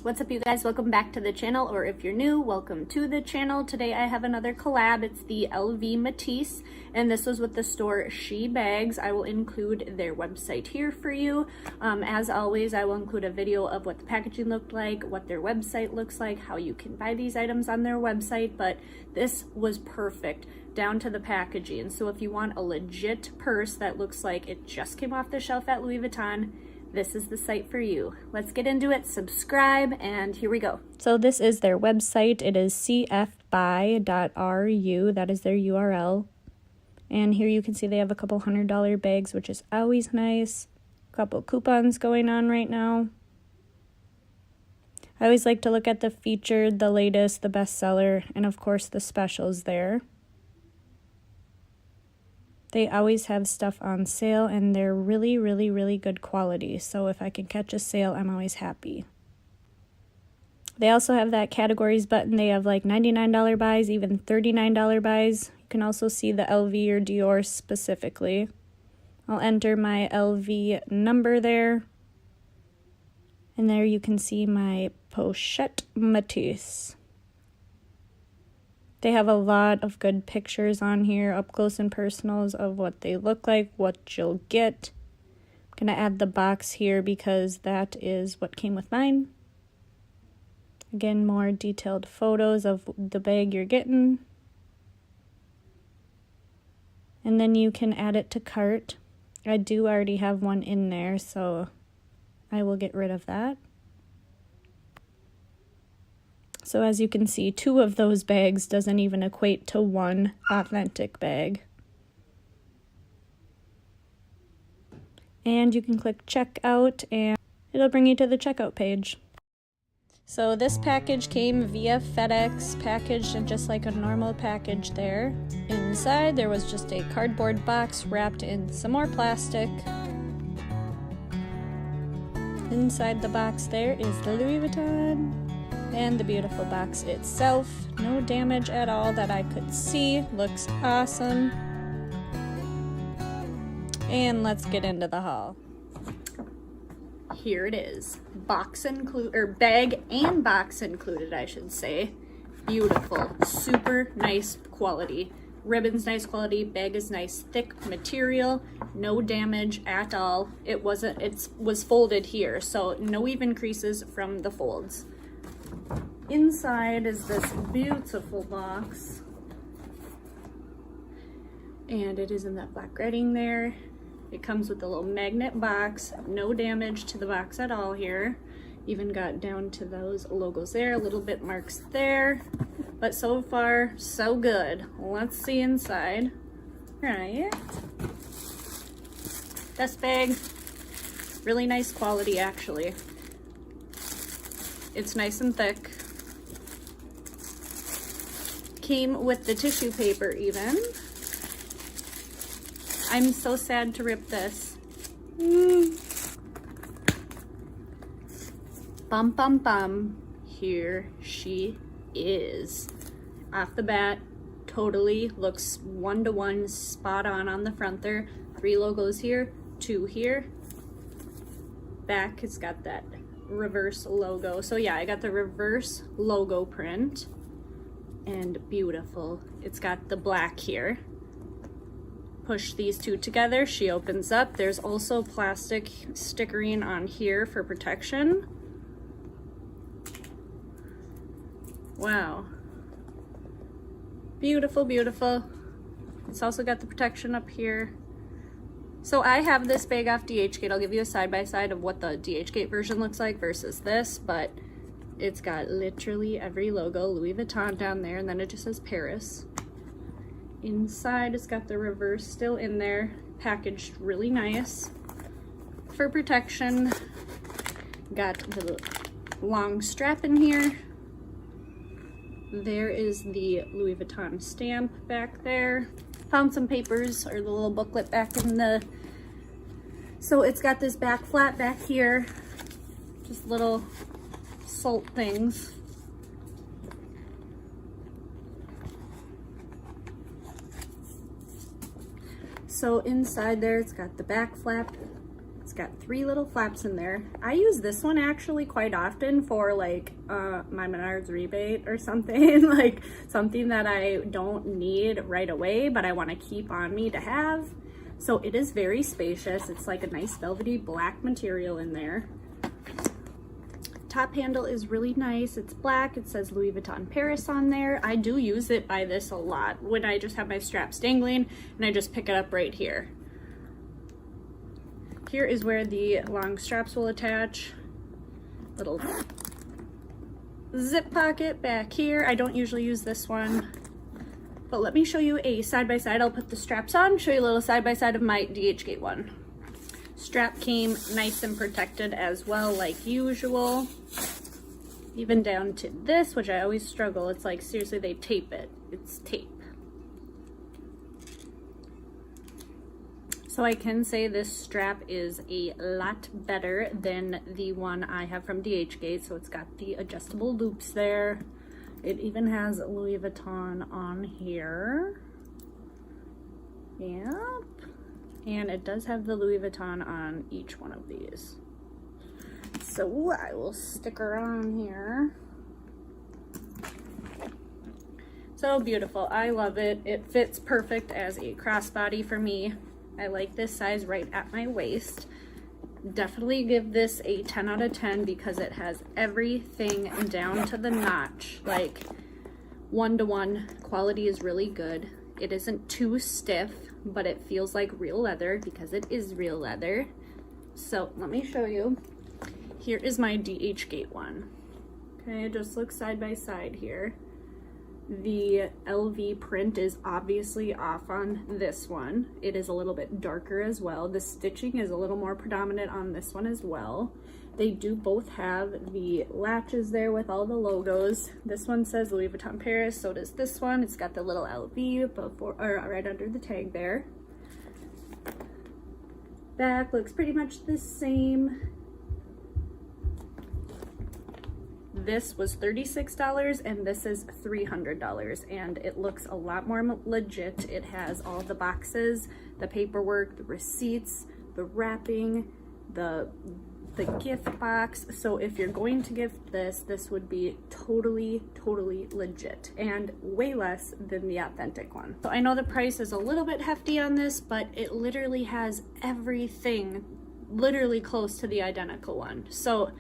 What's up, you guys? Welcome back to the channel, or if you're new, welcome to the channel. Today I have another collab. It's the LV METIS, and this was with the store Shebags. I will include their website here for you. As always, I will include a video of what the packaging looked like, what their website looks like, how you can buy these items on their website, but this was perfect down to the packaging. So if you want a legit purse that looks like it just came off the shelf at Louis Vuitton, this is the site for you. Let's get into it, subscribe, and here we go. So this is their website. It is cfbuy.ru. That is their URL. And here you can see they have a couple $100 bags, which is always nice. A couple coupons going on right now. I always like to look at the featured, the latest, the bestseller, and of course the specials there. They always have stuff on sale, and they're really, really, really good quality. So if I can catch a sale, I'm always happy. They also have that categories button. They have like $99 buys, even $39 buys. You can also see the LV or Dior specifically. I'll enter my LV number there. And there you can see my Pochette METIS. They have a lot of good pictures on here, up close and personals of what they look like, what you'll get. I'm going to add the box here because that is what came with mine. Again, more detailed photos of the bag you're getting. And then you can add it to cart. I do already have one in there, so I will get rid of that. So as you can see, 2 of those bags doesn't even equate to 1 authentic bag. And you can click checkout and it'll bring you to the checkout page. So this package came via FedEx, packaged in just like a normal package there. Inside there was just a cardboard box wrapped in some more plastic. Inside the box there is the Louis Vuitton. And the beautiful box itself, no damage at all that I could see, looks awesome. And let's get into the haul. Here it is, bag and box included, I should say. Beautiful, super nice quality. Ribbon's nice quality, bag is nice, thick material, no damage at all. It was folded here, so no even creases from the folds. Inside is this beautiful box, and it is in that black writing there. It comes with a little magnet box, no damage to the box at all here. Even got down to those logos there, a little bit marks there, but so far so good. Let's see inside. Right, this bag, really nice quality actually. It's nice and thick. Came with the tissue paper even. I'm so sad to rip this. Bum bum bum. Here she is. Off the bat, totally looks 1-to-1, spot on the front there. 3 logos here, 2 here. Back, it's got that reverse logo. So yeah, I got the reverse logo print. And beautiful. It's got the black here. Push these 2 together, she opens up. There's also plastic stickering on here for protection. Wow. Beautiful, beautiful. It's also got the protection up here. So I have this bag off DHgate. I'll give you a side-by-side of what the DHgate version looks like versus this, but it's got literally every logo, Louis Vuitton down there, and then it just says Paris. Inside, it's got the reverse still in there, packaged really nice. For protection, got the long strap in here. There is the Louis Vuitton stamp back there. Found some papers, or the little booklet back in the... So it's got this back flap back here, just little salt things. So inside there, it's got the back flap, it's It's got 3 little flaps in there. I use this one actually quite often for like my Menards rebate or something, like something that I don't need right away, but I want to keep on me to have. So it is very spacious. It's like a nice velvety black material in there. Top handle is really nice. It's black. It says Louis Vuitton Paris on there. I do use it by this a lot when I just have my straps dangling and I just pick it up right here. Here is where the long straps will attach. Little zip pocket back here. I don't usually use this one, but let me show you a side-by-side. I'll put the straps on, show you a little side-by-side of my DH-Gate one. Strap came nice and protected as well, like usual. Even down to this, which I always struggle. It's like, seriously, they tape it. It's tape. So I can say this strap is a lot better than the one I have from DH-Gate. So it's got the adjustable loops there. It even has Louis Vuitton on here. Yep. And it does have the Louis Vuitton on each one of these. So I will stick her on here. So beautiful. I love it. It fits perfect as a crossbody for me. I like this size right at my waist. Definitely give this a 10 out of 10 because it has everything down to the notch. Like 1-to-1 quality is really good. It isn't too stiff, but it feels like real leather because it is real leather. So let me show you. Here is my DH-Gate one. Okay, just look side by side here. The LV print is obviously off on this one. It is a little bit darker as well. The stitching is a little more predominant on this one as well. They do both have the latches there with all the logos. This one says Louis Vuitton Paris, so does this one. It's got the little LV before, or right under the tag there. Back looks pretty much the same. This was $36 and this is $300, and it looks a lot more legit. It has all the boxes, the paperwork, the receipts, the wrapping, the gift box. So if you're going to gift this, this would be totally legit and way less than the authentic one. So I know the price is a little bit hefty on this, but it literally has everything literally close to the identical one. So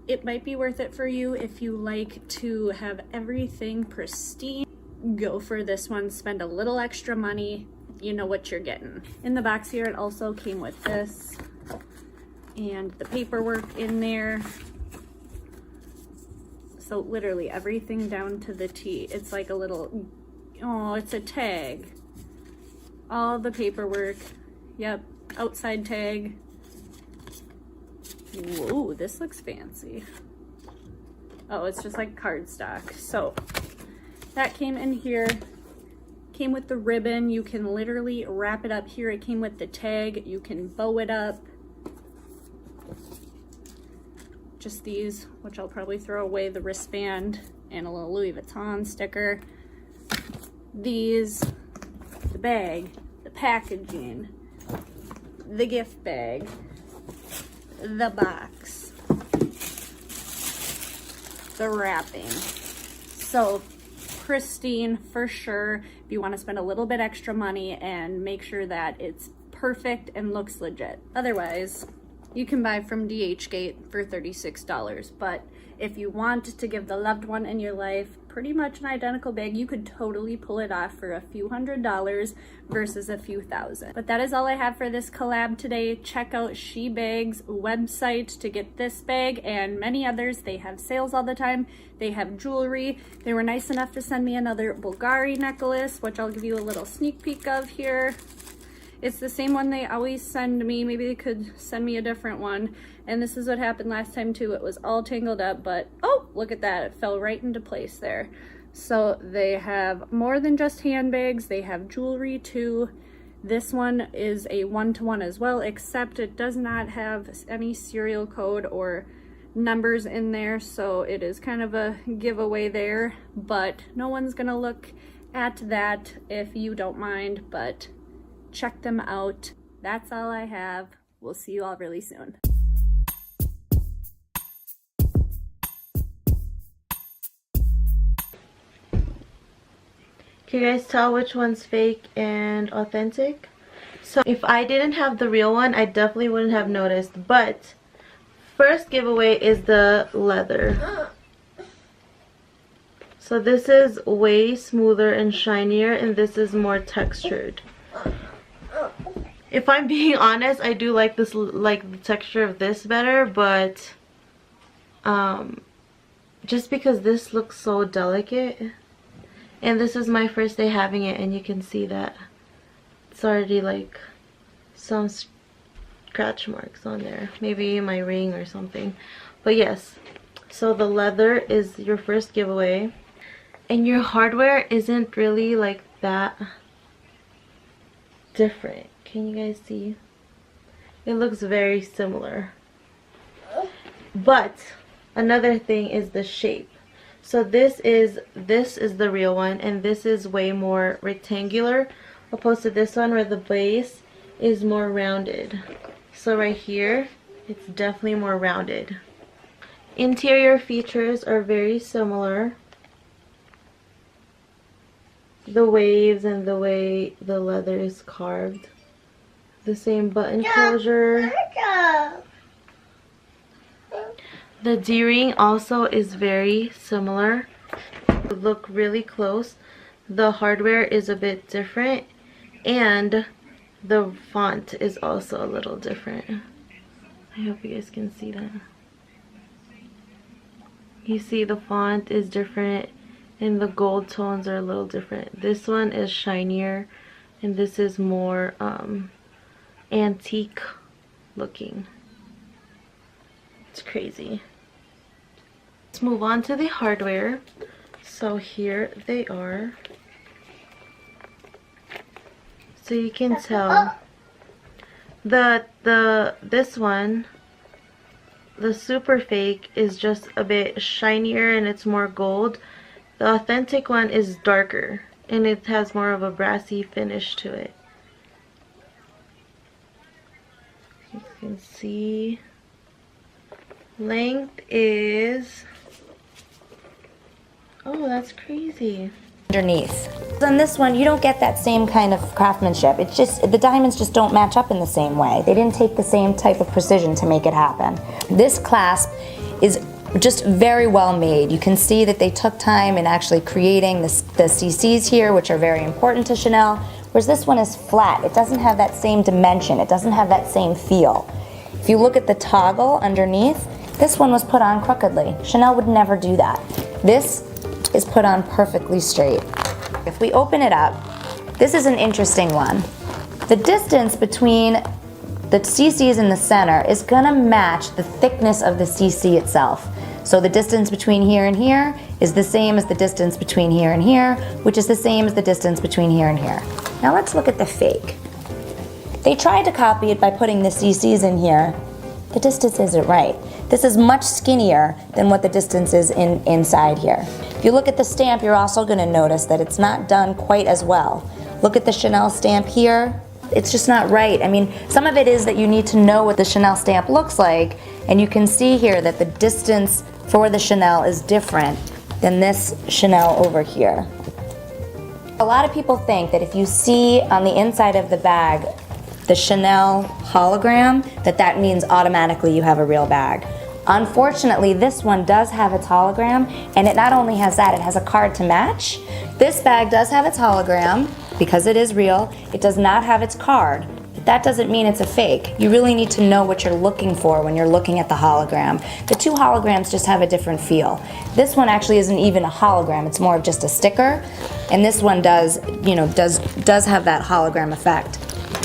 it might be worth it for you if you like to have everything pristine. Go for this one, spend a little extra money, you know what you're getting. In the box here, it also came with this and the paperwork in there. So literally everything down to the T. It's like a little, oh, it's a tag. All the paperwork, yep, outside tag. Whoa, this looks fancy. Oh, it's just like cardstock. So that came in here. Came with the ribbon. You can literally wrap it up here. It came with the tag. You can bow it up. Just these, which I'll probably throw away, the wristband and a little Louis Vuitton sticker. These, the bag, the packaging, the gift bag, the box, the wrapping. So pristine for sure if you want to spend a little bit extra money and make sure that it's perfect and looks legit. Otherwise, you can buy from DH-Gate for $36, but if you want to give the loved one in your life pretty much an identical bag, you could totally pull it off for a few $100s versus a few thousand. But that is all I have for this collab today. Check out Shebags' website to get this bag and many others. They have sales all the time. They have jewelry. They were nice enough to send me another Bulgari necklace, which I'll give you a little sneak peek of here. It's the same one they always send me. Maybe they could send me a different one. And this is what happened last time too. It was all tangled up, but oh, look at that. It fell right into place there. So they have more than just handbags. They have jewelry too. This one is a 1-to-1 as well, except it does not have any serial code or numbers in there. So it is kind of a giveaway there, but no one's gonna look at that if you don't mind, but check them out. That's all I have. we'll see you all really soon. Can you guys tell which one's fake and authentic? So if I didn't have the real one, I definitely wouldn't have noticed. But first giveaway is the leather. So this is way smoother and shinier, and this is more textured. If I'm being honest, I do like this, like the texture of this better, but just because this looks so delicate. And this is my first day having it, and you can see that it's already like some scratch marks on there. Maybe my ring or something. But yes, so the leather is your first giveaway. And your hardware isn't really like that different. Can you guys see? It looks very similar. But another thing is the shape. So this is the real one, and this is way more rectangular opposed to this one where the base is more rounded. So right here, it's definitely more rounded. Interior features are very similar. The waves and the way the leather is carved. The same button closure. The D-ring also is very similar. Look really close. The hardware is a bit different, and the font is also a little different. I hope you guys can see that. You see the font is different, and the gold tones are a little different. This one is shinier, and this is more antique looking. It's crazy. Let's move on to the hardware. So here they are. So you can tell this one, the super fake, is just a bit shinier and it's more gold. The authentic one is darker and it has more of a brassy finish to it. You can see length is, oh, that's crazy. Underneath. On this one, you don't get that same kind of craftsmanship. It's just, the diamonds just don't match up in the same way. They didn't take the same type of precision to make it happen. This clasp is just very well made. You can see that they took time in actually creating the CCs here, which are very important to Chanel, whereas this one is flat. It doesn't have that same dimension. It doesn't have that same feel. If you look at the toggle underneath, this one was put on crookedly. Chanel would never do that. This is put on perfectly straight. If we open it up, this is an interesting one. The distance between the CCs in the center is gonna match the thickness of the CC itself. So the distance between here and here is the same as the distance between here and here, which is the same as the distance between here and here. Now let's look at the fake. They tried to copy it by putting the CCs in here. The distance isn't right. This is much skinnier than what the distance is inside here. If you look at the stamp, you're also gonna notice that it's not done quite as well. Look at the Chanel stamp here. It's just not right. I mean, some of it is that you need to know what the Chanel stamp looks like, and you can see here that the distance for the Chanel is different than this Chanel over here. A lot of people think that if you see on the inside of the bag the Chanel hologram, that means automatically you have a real bag. Unfortunately, this one does have its hologram, and it not only has that, it has a card to match. This bag does have its hologram, because it is real. It does not have its card, but that doesn't mean it's a fake. You really need to know what you're looking for when you're looking at the hologram. The two holograms just have a different feel. This one actually isn't even a hologram, it's more of just a sticker, and this one does have that hologram effect.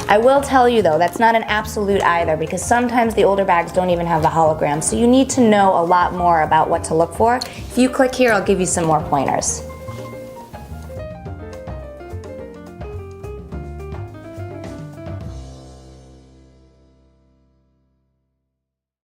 I will tell you though, that's not an absolute either, because sometimes the older bags don't even have the hologram, so you need to know a lot more about what to look for. If you click here, I'll give you some more pointers.